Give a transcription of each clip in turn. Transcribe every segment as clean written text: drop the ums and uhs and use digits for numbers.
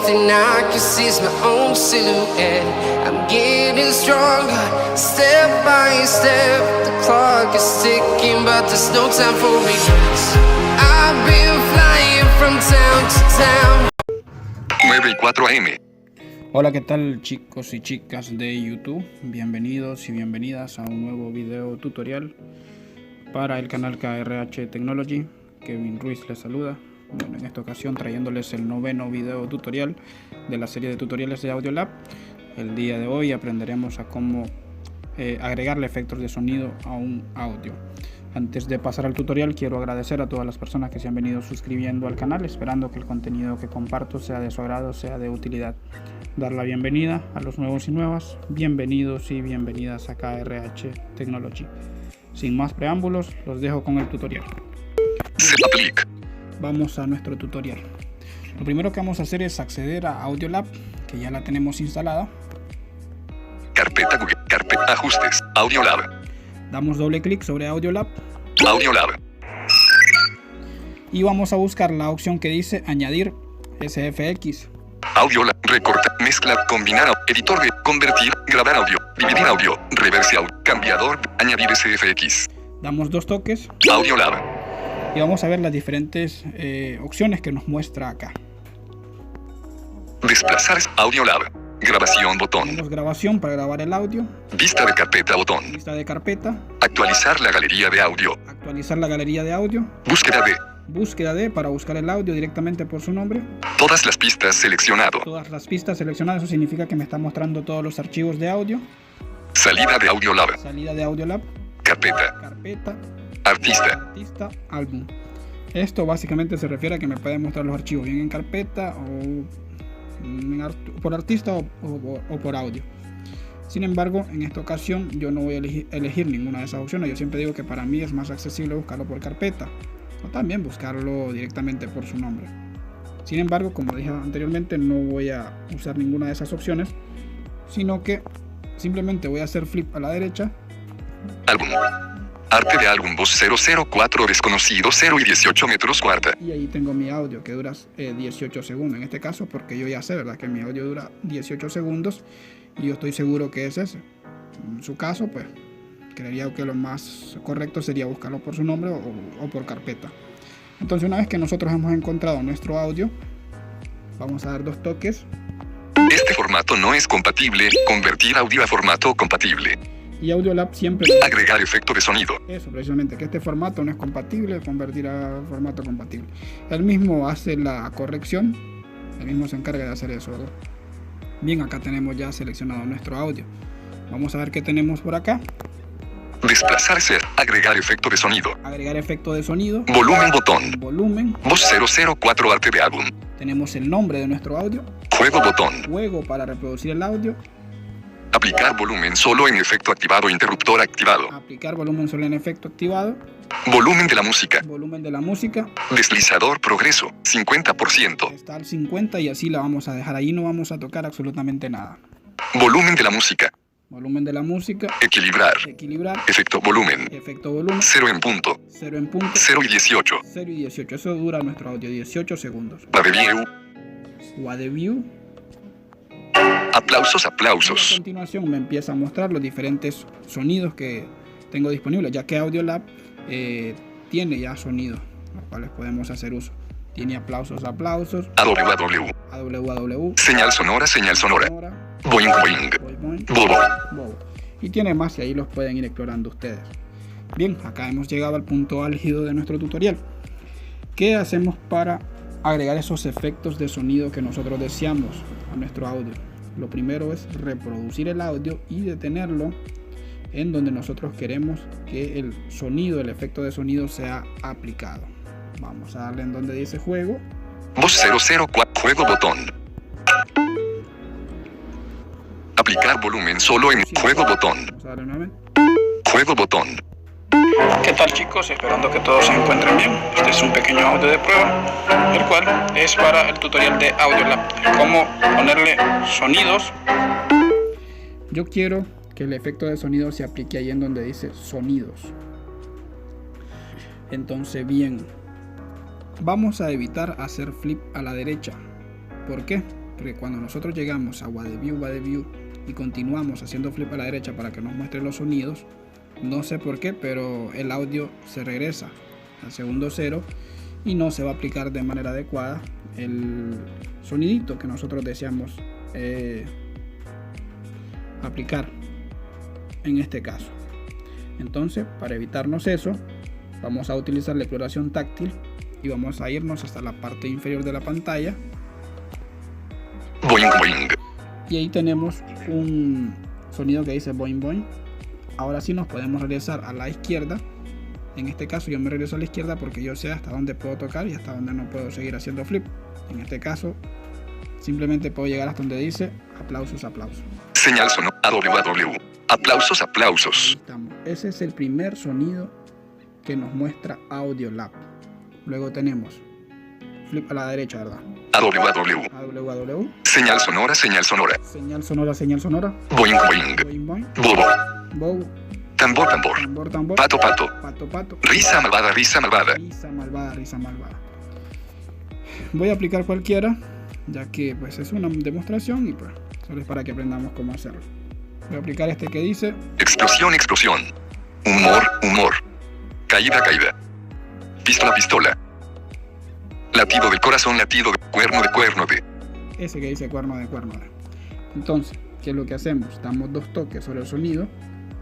thing I can see is my own silhouette. I'm getting stronger, step by step. The clock is ticking, but there's no time for regrets. I've been flying from town to town. 9:04 AM. Hola, ¿qué tal chicos y chicas de YouTube? Bienvenidos y bienvenidas a un nuevo video tutorial para el canal KRH Technology. Kevin Ruiz les saluda. Bueno, en esta ocasión trayéndoles el noveno video tutorial de la serie de tutoriales de Audiolab. El día de hoy aprenderemos a cómo agregarle efectos de sonido a un audio. Antes de pasar al tutorial, quiero agradecer a todas las personas que se han venido suscribiendo al canal, esperando que el contenido que comparto sea de su agrado, sea de utilidad. Dar la bienvenida a los nuevos y nuevas. Bienvenidos y bienvenidas a KRH Technology. Sin más preámbulos, los dejo con el tutorial. Vamos a nuestro tutorial. Lo primero que vamos a hacer es acceder a Audiolab, que ya la tenemos instalada. Carpeta Google, carpeta ajustes, Audiolab. Damos doble clic sobre Audiolab. Audiolab. Y vamos a buscar la opción que dice añadir SFX. Audiolab, recortar, mezclar, combinar, editor de, convertir, grabar audio, dividir audio, reverse audio, cambiador, añadir SFX. Damos dos toques. Audiolab. Y vamos a ver las diferentes opciones que nos muestra acá. Desplazar Audiolab. Grabación botón. Tenemos grabación para grabar el audio. Vista de carpeta botón. Vista de carpeta. Actualizar la galería de audio. Actualizar la galería de audio. Búsqueda de. Búsqueda de para buscar el audio directamente por su nombre. Todas las pistas seleccionado. Todas las pistas seleccionadas, eso significa que me está mostrando todos los archivos de audio. Salida de Audiolab. Salida de Audiolab. Carpeta. Carpeta. Artista. Artista, álbum. Esto básicamente se refiere a que me puede mostrar los archivos bien en carpeta o por artista o por audio. Sin embargo, en esta ocasión yo no voy a elegir ninguna de esas opciones. Yo siempre digo que para mí es más accesible buscarlo por carpeta o también buscarlo directamente por su nombre. Sin embargo, como dije anteriormente, no voy a usar ninguna de esas opciones, sino que simplemente voy a hacer flip a la derecha. Álbum. Arte de álbum voz 004 desconocido 0 y 18 metros cuarta. Y ahí tengo mi audio que dura 18 segundos. En este caso, porque yo ya sé, ¿verdad?, que mi audio dura 18 segundos y yo estoy seguro que es ese. En su caso, pues, creería que lo más correcto sería buscarlo por su nombre o por carpeta. Entonces, una vez que nosotros hemos encontrado nuestro audio, vamos a dar dos toques. Este formato no es compatible. Convertir audio a formato compatible. Y Audiolab siempre agregar efecto de sonido. Eso, precisamente, que este formato no es compatible, convertir a formato compatible. Él mismo hace la corrección, él mismo se encarga de hacer eso, ¿verdad? Bien, acá tenemos ya seleccionado nuestro audio. Vamos a ver qué tenemos por acá. Desplazarse, agregar efecto de sonido. Agregar efecto de sonido. Volumen botón. Volumen. Voz 004 arte de álbum. Tenemos el nombre de nuestro audio. Juego botón. Juego para reproducir el audio. Aplicar volumen solo en efecto activado. Interruptor activado. Aplicar volumen solo en efecto activado. Volumen de la música. Volumen de la música. Deslizador progreso 50%. Está al 50 y así la vamos a dejar ahí, no vamos a tocar absolutamente nada. Volumen de la música. Volumen de la música. Equilibrar. Equilibrar. Efecto volumen. Efecto volumen. 0 en punto. 0 en punto. 0 y 18. 0 y 18. Eso dura nuestro audio 18 segundos. Review. What the view. Aplausos, Y a aplausos. continuación me empieza a mostrar los diferentes sonidos que tengo disponibles, ya que Audiolab tiene ya sonidos, los cuales podemos hacer uso. Tiene aplausos, aplausos. AWW. AWW. Señal sonora, señal sonora. Boing, boing. Boing. Bobo. Bobo. Y tiene más y ahí los pueden ir explorando ustedes. Bien, acá hemos llegado al punto álgido de nuestro tutorial. ¿Qué hacemos para agregar esos efectos de sonido que nosotros deseamos a nuestro audio? Lo primero es reproducir el audio y detenerlo en donde nosotros queremos que el sonido, el efecto de sonido sea aplicado. Vamos a darle en donde dice juego. Voz 004. Juego botón. Aplicar volumen solo en juego botón. Vamos a darle nuevamente. Juego botón. ¿Qué tal, chicos? Esperando que todos se encuentren bien. Este es un pequeño audio de prueba, el cual es para el tutorial de Audiolab, cómo ponerle sonidos. Yo quiero que el efecto de sonido se aplique ahí en donde dice sonidos. Entonces, bien, vamos a evitar hacer flip a la derecha. ¿Por qué? porque cuando nosotros llegamos a What the View y continuamos haciendo flip a la derecha para que nos muestre los sonidos, no sé por qué, pero el audio se regresa al segundo cero y no se va a aplicar de manera adecuada el sonidito que nosotros deseamos aplicar en este caso. Entonces, para evitarnos eso, vamos a utilizar la exploración táctil y vamos a irnos hasta la parte inferior de la pantalla. Boing, boing. Y ahí tenemos un sonido que dice boing boing. Ahora sí nos podemos regresar a la izquierda. En este caso yo me regreso a la izquierda porque yo sé hasta dónde puedo tocar y hasta dónde no puedo seguir haciendo flip. En este caso simplemente puedo llegar hasta donde dice aplausos, aplausos. Señal sonora AWW. Aplausos, aplausos. Ese es el primer sonido que nos muestra Audiolab. Luego tenemos flip a la derecha, ¿verdad? AWW. Señal sonora, señal sonora. Señal sonora, señal sonora. Boing, boing. Boing, boing. Bobo. Bow. Tambor, tambor. Tambor, tambor. Pato, pato. Pato, pato. Risa malvada, risa malvada. Risa malvada, risa malvada. Voy a aplicar cualquiera, ya que pues es una demostración y pues solo es para que aprendamos cómo hacerlo. Voy a aplicar este que dice Explosión, explosión. Humor, humor. Caída, caída. Pistola, pistola. Latido del corazón, latido de cuerno de cuerno de. ese que dice cuerno de cuerno de. Entonces, ¿qué es lo que hacemos? Damos dos toques sobre el sonido,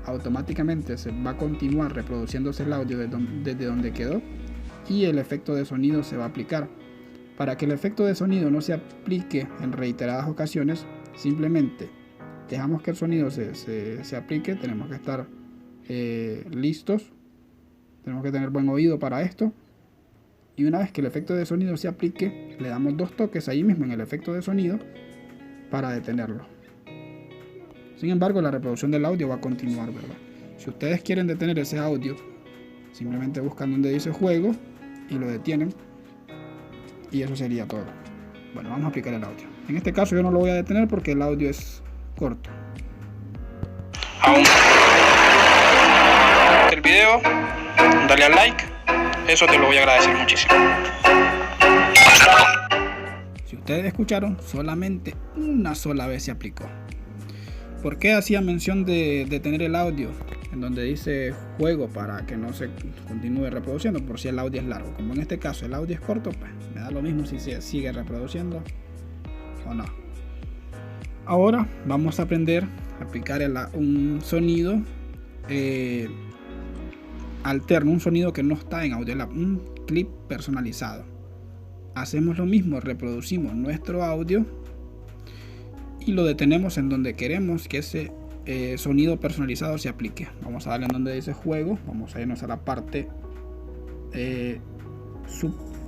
automáticamente se va a continuar reproduciéndose el audio desde donde quedó y el efecto de sonido se va a aplicar. Para que el efecto de sonido no se aplique en reiteradas ocasiones, simplemente dejamos que el sonido se aplique. Tenemos que estar listos, tenemos que tener buen oído para esto. Y una vez que el efecto de sonido se aplique, le damos dos toques ahí mismo en el efecto de sonido para detenerlo. Sin embargo, la reproducción del audio va a continuar, ¿verdad? Si ustedes quieren detener ese audio, simplemente buscan donde dice juego y lo detienen. Y eso sería todo. Bueno, vamos a aplicar el audio. En este caso yo no lo voy a detener porque el audio es corto. Aún el video, dale al like. Eso te lo voy a agradecer muchísimo. Si ustedes escucharon, solamente una sola vez se aplicó. ¿Por qué hacía mención de tener el audio en donde dice juego para que no se continúe reproduciendo por si el audio es largo? Como en este caso el audio es corto, pues me da lo mismo si se sigue reproduciendo o no. Ahora vamos a aprender a aplicar un sonido alterno, un sonido que no está en Audiolab, un clip personalizado. Hacemos lo mismo, reproducimos nuestro audio y lo detenemos en donde queremos que ese sonido personalizado se aplique. Vamos a darle en donde dice juego, vamos a irnos a la parte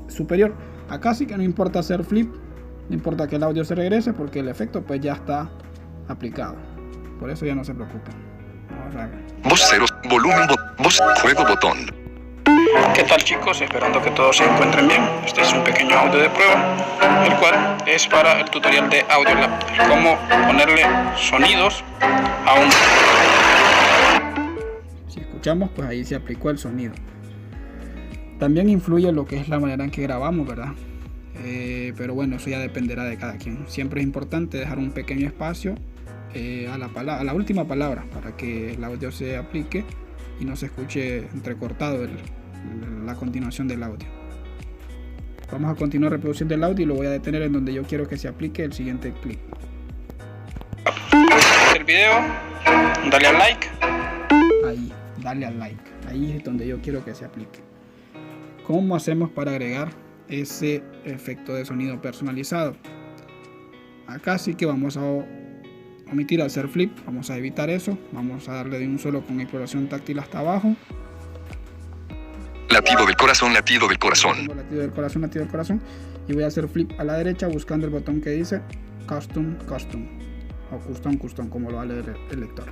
superior. Acá sí que no importa hacer flip, no importa que el audio se regrese porque el efecto pues ya está aplicado. Por eso ya no se preocupen. Vamos a ver. Voz ceros, volumen, voz, juego, botón. ¿Qué tal, chicos? Esperando que todos se encuentren bien. Este es un pequeño audio de prueba, el cual es para el tutorial de Audiolab, cómo ponerle sonidos a un... Si escuchamos, pues ahí se aplicó el sonido. También influye lo que es la manera en que grabamos, ¿verdad? Pero bueno, eso ya dependerá de cada quien. Siempre es importante dejar un pequeño espacio a la última palabra para que el audio se aplique y no se escuche entrecortado la continuación del audio. Vamos a continuar reproduciendo el audio y lo voy a detener en donde yo quiero que se aplique el siguiente clip. El video, dale al like. Ahí, dale al like. Ahí es donde yo quiero que se aplique. ¿Cómo hacemos para agregar ese efecto de sonido personalizado? Acá sí que vamos a omitir hacer flip, vamos a evitar eso, vamos a darle de un solo con exploración táctil hasta abajo. Latido del corazón, latido del corazón. Latido del corazón, latido del corazón. Y voy a hacer flip a la derecha buscando el botón que dice Custom, Custom. O Custom, Custom, como lo va a leer el lector.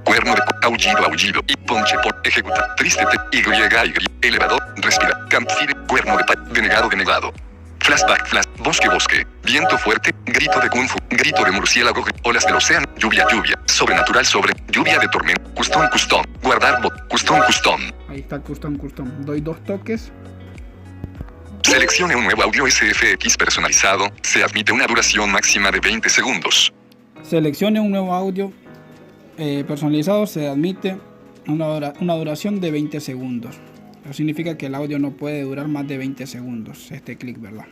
Cuerno de aullido, aullido. Y ponche, ejecuta. Triste, y, elevador, respira. Campfire, cuerno de denegado, denegado. Flashback, flash, bosque, bosque. Viento fuerte, grito de kung fu, grito de murciélago, olas del océano, lluvia, lluvia. Sobrenatural, lluvia de tormenta. Custom, custom. Guardar, custom, custom. Ahí está el custom, custom. Doy dos toques Seleccione un nuevo audio SFX personalizado. Se admite una duración máxima de 20 segundos. Seleccione un nuevo audio personalizado. Se admite una duración de 20 segundos. Eso significa que el audio no puede durar más de 20 segundos. Este clic, ¿verdad?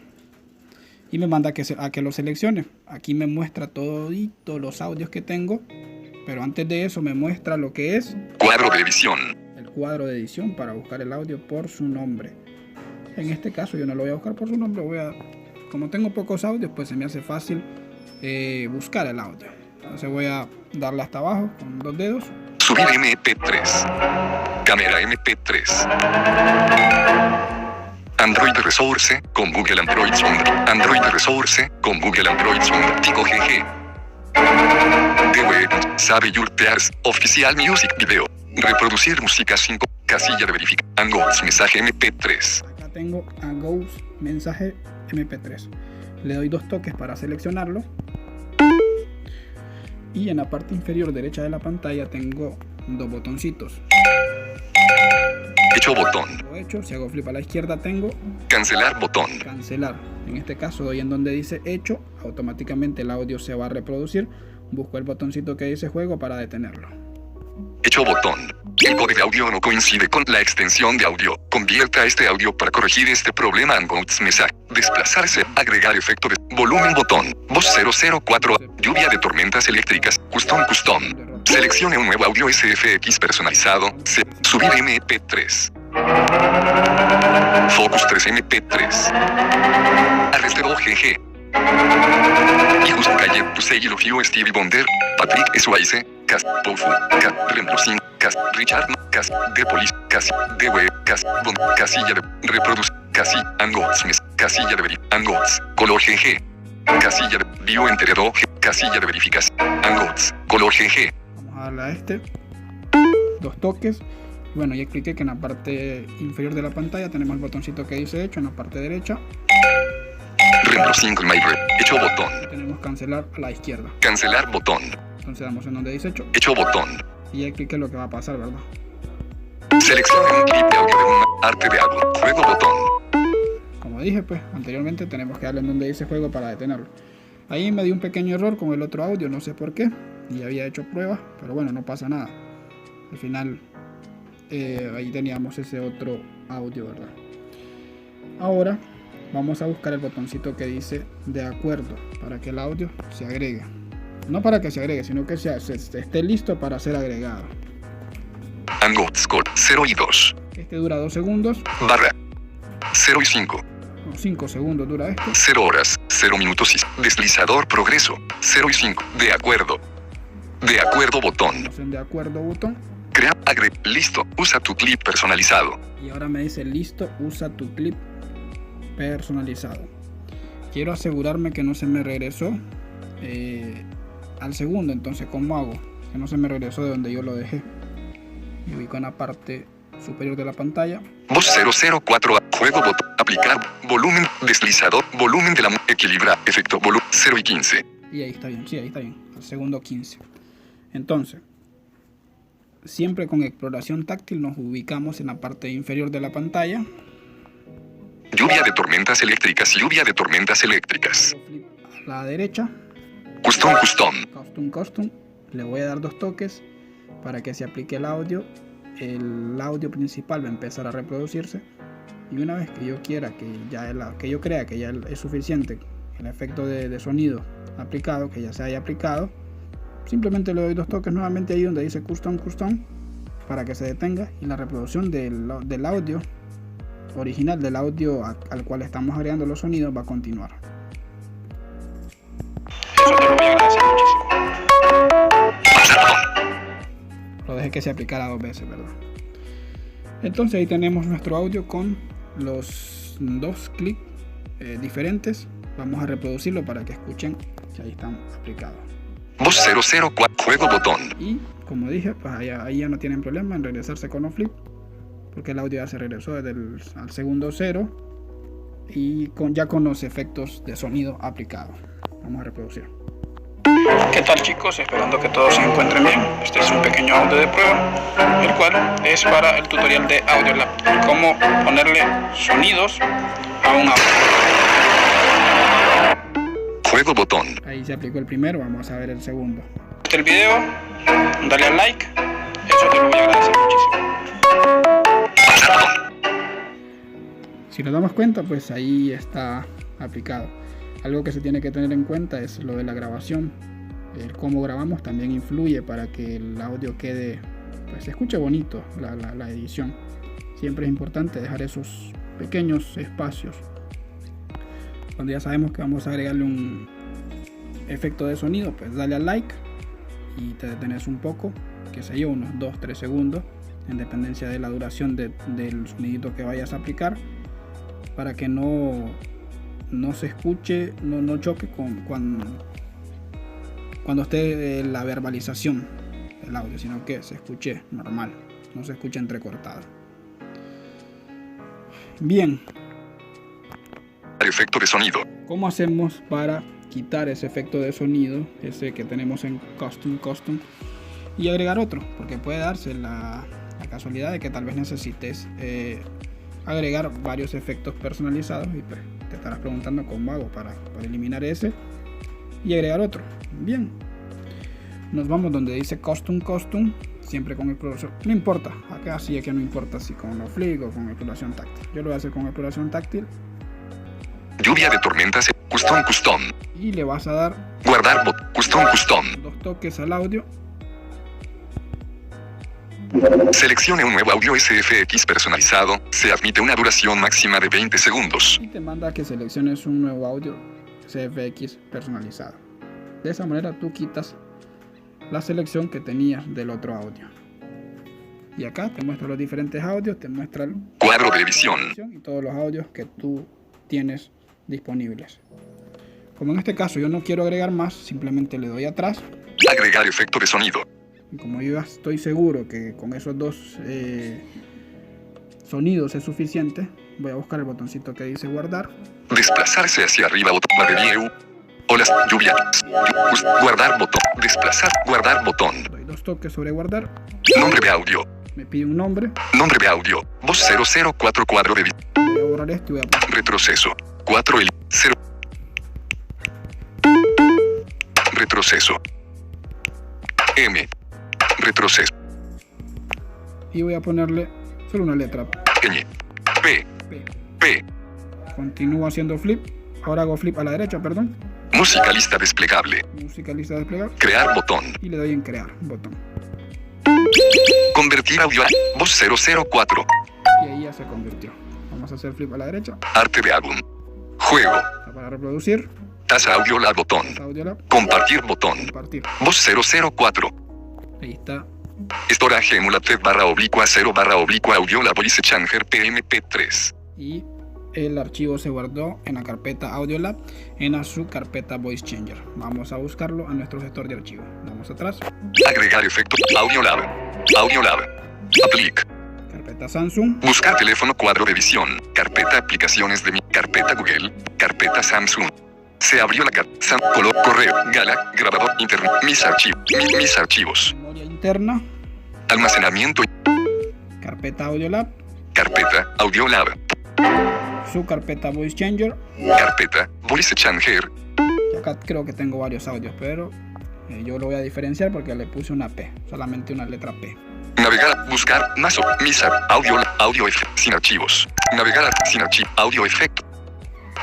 Y me manda a que lo seleccione. Aquí me muestra todos los audios que tengo. Pero antes de eso me muestra lo que es cuadro de edición. El cuadro de edición para buscar el audio por su nombre. En este caso yo no lo voy a buscar por su nombre. Como tengo pocos audios, pues se me hace fácil buscar el audio. Entonces voy a darle hasta abajo con 2 dedos. Subir MP3. Cámara MP3. Android Resource con Google Android Sound. Android Resource con Google Android Sound. Tico GG. DW. Sabe Yurtears. Oficial Music Video. Reproducir música 5. Casilla de verificación. Angos. Mensaje MP3. Acá tengo Angos. Mensaje MP3. Le doy 2 toques para seleccionarlo. Y en la parte inferior derecha de la pantalla tengo 2 botoncitos. Hecho botón. Lo hecho, si hago flip a la izquierda tengo Cancelar botón. cancelar. En este caso doy en donde dice hecho, automáticamente el audio se va a reproducir. Busco el botoncito que dice juego para detenerlo. Hecho botón. El código de audio no coincide con la extensión de audio. Convierta este audio para corregir este problema. Angouts mensaje. Desplazarse. Agregar efecto de volumen botón. Voz 004. Lluvia de tormentas eléctricas. Custom. Seleccione un nuevo audio SFX personalizado. Subir MP3. Focus 3 MP3. Arrestero GG. Hijos Calle, Tusey Lofio, Stevie Wonder, Patrick Swayze, Cast Pofu, Cast Rembrosing, Cast Richard, Cast The Police, Cast The Web, Cast Bond, Casilla de Reproduce, Casilla, Angots, Casilla de Angots, Color GG, Casilla de Bio Enterado, Casilla de verificación, Angots, Color GG. Vamos a darle a este 2 toques. Bueno, ya cliqué que en la parte inferior de la pantalla tenemos el botoncito que dice hecho. En la parte derecha Rembrosing My Rep, hecho botón. tenemos cancelar a la izquierda. Cancelar botón. Entonces damos en donde dice hecho. Hecho botón. Y ya cliqué lo que va a pasar, ¿verdad? Seleccione un clip de audio de un arte de algo. Juego botón. Como dije, pues anteriormente tenemos que darle en donde dice juego para detenerlo. Ahí me dio un pequeño error con el otro audio, no sé por qué. Y había hecho pruebas, pero bueno, no pasa nada. Al final ahí teníamos ese otro audio, ¿verdad? Ahora vamos a buscar el botoncito que dice de acuerdo para que el audio se agregue. No para que se agregue, sino que esté listo para ser agregado. Angots Code 0 y 2. Este dura 2 segundos. Barra 0 y 5. 5 segundos dura esto. 0 horas, 0 minutos y deslizador progreso, 0 y 5, de acuerdo. De acuerdo botón. Vamos en de acuerdo botón. Crea, listo, usa tu clip personalizado. Y ahora me dice listo, usa tu clip personalizado. Quiero asegurarme que no se me regresó al segundo, entonces ¿cómo hago? Que no se me regresó de donde yo lo dejé. Me ubico en la parte superior de la pantalla. Voz 004, juego botón, aplicar, volumen, deslizador, volumen de la equilibra, efecto, volumen 0 y 15. Y ahí está bien, sí, ahí está bien, al segundo 15. Entonces, siempre con exploración táctil nos ubicamos en la parte inferior de la pantalla. Lluvia de tormentas eléctricas, lluvia de tormentas eléctricas. Flip a la derecha. Custom. Custom. Le voy a dar 2 toques para que se aplique el audio. El audio principal va a empezar a reproducirse. Y una vez que yo quiera que yo crea que ya es suficiente el efecto de sonido aplicado, que ya se haya aplicado, simplemente le doy 2 toques nuevamente ahí donde dice Custom para que se detenga y la reproducción del audio original, del audio al cual estamos agregando los sonidos, va a continuar. Eso te lo voy a agradecer muchísimo. Lo dejé que se aplicara 2 veces, ¿verdad? Entonces ahí tenemos nuestro audio con los 2 clics diferentes. Vamos a reproducirlo para que escuchen que ahí están aplicados. Voz 004, juego botón. Y como dije, pues ahí ya no tienen problema en regresarse con los flip, porque el audio ya se regresó al segundo 0 y ya con los efectos de sonido aplicados. Vamos a reproducir. Ok, ¿Qué tal, chicos? Esperando que todos se encuentren bien. Este es un pequeño audio de prueba, el cual es para el tutorial de Audiolab, cómo ponerle sonidos a un audio. Juego botón. Ahí se aplicó el primero, vamos a ver el segundo. Si te gusta el video, dale al like, eso te lo voy a agradecer muchísimo. Si nos damos cuenta, pues ahí está aplicado. Algo que se tiene que tener en cuenta es lo de la grabación. El cómo grabamos también influye para que el audio quede, pues se escuche bonito la edición. Siempre es importante dejar esos pequeños espacios. Cuando ya sabemos que vamos a agregarle un efecto de sonido, pues dale al like y te detenes un poco, que sé yo, unos 2-3 segundos, en dependencia de la duración del sonidito que vayas a aplicar, para que no se escuche, no choque cuando esté la verbalización del audio, sino que se escuche normal, no se escuche entrecortado. Bien. Efecto de sonido. ¿Cómo hacemos para quitar ese efecto de sonido, ese que tenemos en Custom, y agregar otro? Porque puede darse la casualidad de que tal vez necesites agregar varios efectos personalizados y pues te estarás preguntando cómo hago para eliminar ese y agregar otro. Bien, nos vamos donde dice Custom, siempre con exploración. No importa, acá sí es que no importa si con los flick o con exploración táctil. Yo lo voy a hacer con exploración táctil. Lluvia de tormentas. Custom. Y le vas a dar Guardar Custom. 2 toques al audio. Seleccione un nuevo audio SFX personalizado. Se admite una duración máxima de 20 segundos. Y te manda a que selecciones un nuevo audio SFX personalizado. De esa manera tú quitas la selección que tenías del otro audio. Y acá te muestra los diferentes audios, te muestra el cuadro de edición y todos los audios que tú tienes disponibles. Como en este caso yo no quiero agregar más, simplemente le doy atrás. Agregar efecto de sonido. Y como yo ya estoy seguro que con esos dos sonidos es suficiente, voy a buscar el botoncito que dice guardar. Desplazarse hacia arriba, botón de view. Olas, lluvia. Guardar botón. Desplazar, guardar botón. Doy 2 toques sobre guardar. Nombre de audio. Me pide un nombre. Nombre de audio. Voz 0044 cuadro de Voy a borrar esto y voy a poner retroceso. 4 el 0. Retroceso. M. Retroceso. y voy a ponerle solo una letra. Ñ. P. P. Continúo haciendo flip. Ahora hago flip a la derecha, perdón. Música lista desplegable. Música lista desplegable. Crear botón. Y le doy en crear botón. Convertir audio a voz 004. Y ahí ya se convirtió. Vamos a hacer flip a la derecha. Arte de álbum. Juego. Para reproducir. Taza audio lab botón. Audiolab. Compartir botón. Compartir. Voz 004. Ahí está. Storage emulated /0// Audiolab Voice Changer PMP3. Y el archivo se guardó en la carpeta Audiolab, en su carpeta Voice Changer. Vamos a buscarlo a nuestro gestor de archivos. Vamos atrás. Agregar efecto. Audiolab. Audiolab. Applic. Carpeta Samsung. Buscar teléfono cuadro de visión. Carpeta aplicaciones de mi. Carpeta Google. Carpeta Samsung. Se abrió la carpeta. Color. Correo. Gala. Grabador. Internet. Mis archivos. Mis archivos. Memoria interna. Almacenamiento. Carpeta Audiolab. Carpeta Audiolab. Su carpeta Voice Changer. Carpeta Voice Changer. Y acá creo que tengo varios audios, pero yo lo voy a diferenciar porque le puse una P, solamente una letra P. Navegar, buscar, más misa, audio efecto, sin archivos. Navegar, sin archivo, audio efecto.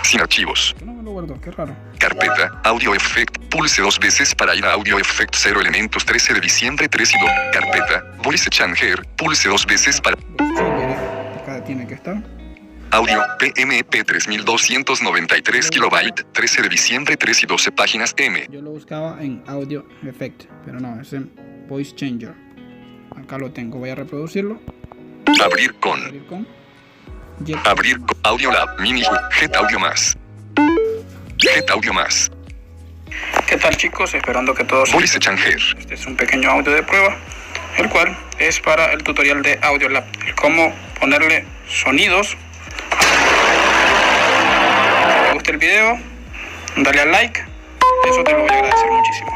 Sin archivos. Yo no me lo guardo, qué raro. Carpeta, audio effect, pulse 2 veces para ir a audio effect 0 elementos 13 de diciembre 3 y 2. Carpeta, voice changer, pulse 2 veces para. Acá tiene que estar. Audio, PMP 3293 kilobyte, 13 de diciembre 3 y 12 páginas M. Yo lo buscaba en audio effect, pero no, es en voice changer. Acá lo tengo, voy a reproducirlo. Abrir con. Abrir con Audiolab Mini Get Audio Más. Get Audio Más. ¿Qué tal, chicos? Esperando que todos. Voice Changer. Este es un pequeño audio de prueba, el cual es para el tutorial de Audiolab, el cómo ponerle sonidos. Si te gusta el video, dale al like, eso te lo voy a agradecer muchísimo.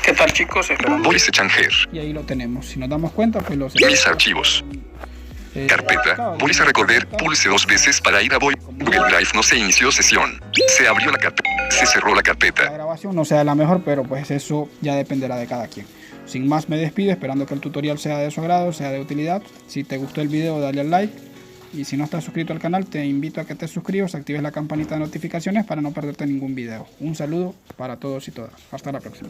¿Qué tal, chicos? Esperando. Voice Changer. Y ahí lo tenemos. Si nos damos cuenta, pues los... Mis archivos. Carpeta. Voice Recorder. Pulse 2 veces para ir a Google Drive. No se inició sesión. Se abrió la carpeta. Se cerró la carpeta. La grabación no sea la mejor, pero pues eso ya dependerá de cada quien. Sin más, me despido esperando que el tutorial sea de su agrado, sea de utilidad. Si te gustó el video, dale al like. Y si no estás suscrito al canal, te invito a que te suscribas, actives la campanita de notificaciones para no perderte ningún video. Un saludo para todos y todas. Hasta la próxima.